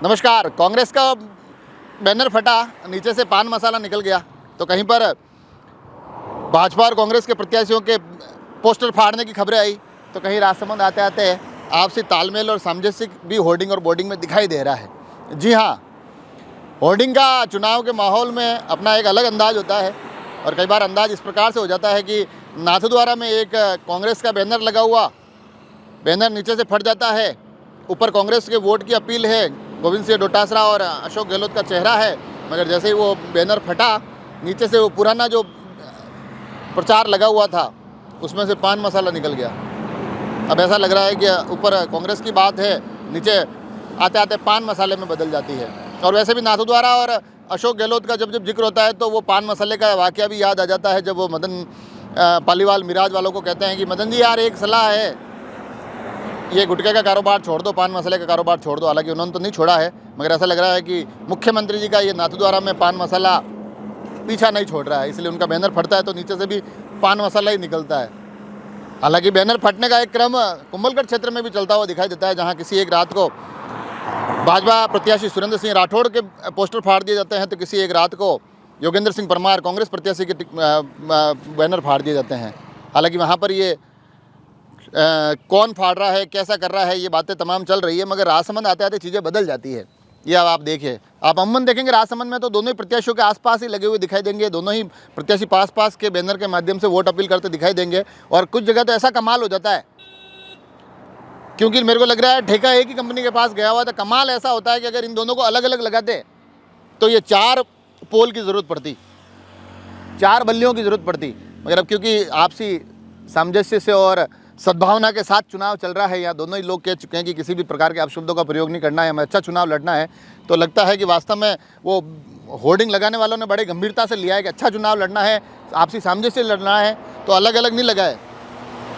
नमस्कार। कांग्रेस का बैनर फटा, नीचे से पान मसाला निकल गया, तो कहीं पर भाजपा और कांग्रेस के प्रत्याशियों के पोस्टर फाड़ने की खबरें आई, तो कहीं राजसमंद आते आते आपसी तालमेल और सामंजस्य भी होर्डिंग और बोर्डिंग में दिखाई दे रहा है। जी हाँ, होर्डिंग का चुनाव के माहौल में अपना एक अलग अंदाज होता है और कई बार अंदाज इस प्रकार से हो जाता है कि नाथद्वारा में एक कांग्रेस का बैनर लगा हुआ, बैनर नीचे से फट जाता है, ऊपर कांग्रेस के वोट की अपील है, गोविंद सिंह डोटासरा और अशोक गहलोत का चेहरा है, मगर जैसे ही वो बैनर फटा, नीचे से वो पुराना जो प्रचार लगा हुआ था उसमें से पान मसाला निकल गया। अब ऐसा लग रहा है कि ऊपर कांग्रेस की बात है, नीचे आते आते पान मसाले में बदल जाती है। और वैसे भी नाथद्वारा और अशोक गहलोत का जब जब जिक्र होता है तो वो पान मसाले का वाकया भी याद आ जाता है, जब वो मदन पालीवाल मिराज वालों को कहते हैं कि मदन जी यार एक सलाह है, ये गुटखे का कारोबार छोड़ दो, पान मसाले का कारोबार छोड़ दो। हालांकि उन्होंने तो नहीं छोड़ा है, मगर ऐसा लग रहा है कि मुख्यमंत्री जी का ये नाथद्वारा में पान मसाला पीछा नहीं छोड़ रहा है, इसलिए उनका बैनर फटता है तो नीचे से भी पान मसाला ही निकलता है। हालांकि बैनर फटने का एक क्रम कुंभलगढ़ क्षेत्र में भी चलता हुआ दिखाई देता है, जहाँ किसी एक रात को भाजपा प्रत्याशी सुरेंद्र सिंह राठौड़ के पोस्टर फाड़ दिए जाते हैं, तो किसी एक रात को योगेंद्र सिंह परमार कांग्रेस प्रत्याशी के बैनर फाड़ दिए जाते हैं। हालांकि वहाँ पर ये कौन फाड़ रहा है, कैसा कर रहा है, ये बातें तमाम चल रही है, मगर राजसमंद आते आते चीज़ें बदल जाती है। ये अब आप देखिए, आप अमूमन देखेंगे राजसमंद में तो दोनों ही प्रत्याशियों के आसपास ही लगे हुए दिखाई देंगे, दोनों ही प्रत्याशी पास पास के बैनर के माध्यम से वोट अपील करते दिखाई देंगे। और कुछ जगह तो ऐसा कमाल हो जाता है, क्योंकि मेरे को लग रहा है ठेका एक ही कंपनी के पास गया हुआ था। कमाल ऐसा होता है कि अगर इन दोनों को अलग अलग लगाते तो ये 4 पोल की ज़रूरत पड़ती, 4 बल्लियों की ज़रूरत पड़ती, मगर अब क्योंकि आपसी सामंजस्य से और सद्भावना के साथ चुनाव चल रहा है, या दोनों ही लोग कह चुके हैं कि किसी भी प्रकार के अपशब्दों का प्रयोग नहीं करना है, हमें अच्छा चुनाव लड़ना है, तो लगता है कि वास्तव में वो होर्डिंग लगाने वालों ने बड़े गंभीरता से लिया है कि अच्छा चुनाव लड़ना है, आपसी सामंजस्य से लड़ना है, तो अलग अलग नहीं लगाए।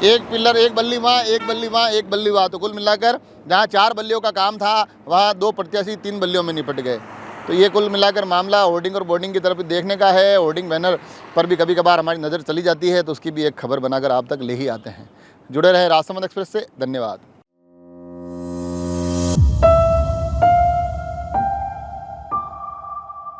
एक पिलर, एक बल्ली वहाँ, एक बल्ली वहाँ, एक बल्ली वहाँ, तो कुल मिलाकर जहाँ 4 बल्लियों का काम था वहाँ 2 प्रत्याशी 3 बल्लियों में निपट गए। तो ये कुल मिलाकर मामला होर्डिंग और बोर्डिंग की तरफ देखने का है। होर्डिंग बैनर पर भी कभी कभार हमारी नज़र चली जाती है, तो उसकी भी एक खबर बनाकर आप तक ले ही आते हैं। जुड़े रहे राजसमंद एक्सप्रेस से। धन्यवाद।